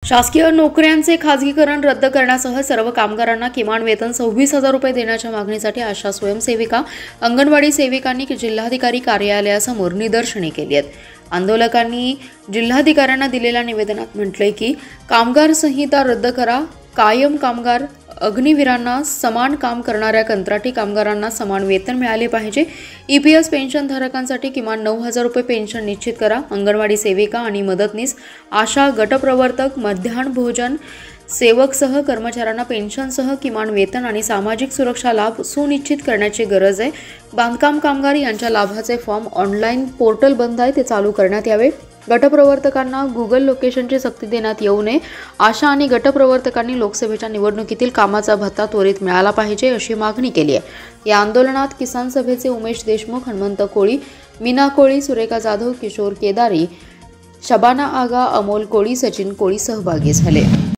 शासकीय नोकऱ्यांचे खाजगीकरण रद्द करण्यासह सर्व कामगारांना किमान वेतन 26,000 रुपये देण्याच्या मागणीसाठी आशा स्वयंसेविका, अंगणवाडी सेविकांनी जिल्हाधिकारी कार्यालयासमोर निदर्शने केली आहेत। आंदोलकांनी जिल्हाधिकाऱ्यांना दिलेल्या निवेदनात म्हटले की कामगार संहिता रद्द करा, कायम कामगार, अग्निवीरांना समान काम करणाऱ्या कंत्राटी कामगारांना समान वेतन मिळाले पाहिजे, EPS पेन्शनधारकांसाठी किमान 9,000 रुपये पेन्शन निश्चित करा, अंगणवाडी सेविका आणि मदतनीस, आशा, गटप्रवर्तक, मध्याह्न भोजन सेवकसह कर्मचाऱ्यांना पेन्शनसह किमान वेतन आणि सामाजिक सुरक्षा लाभ सुनिश्चित करण्याची गरज आहे। बांधकाम कामगार यांच्या लाभाचे फॉर्म ऑनलाईन पोर्टल बंद आहे, ते चालू करण्यात यावे। गटप्रवर्तकांना गुगल लोकेशनची सक्ती देण्यात येऊ नये। आशा आणि गटप्रवर्तकांनी लोकसभेच्या निवडणुकीतील कामाचा भत्ता त्वरित मिळाला पाहिजे अशी मागणी केली आहे। या आंदोलनात किसान सभेचे उमेश देशमुख, हनुमंत कोळी, मीना कोळी, सुरेखा जाधव, किशोर केदारी, शबाना आगा, अमोल कोळी, सचिन कोळी सहभागी झाले।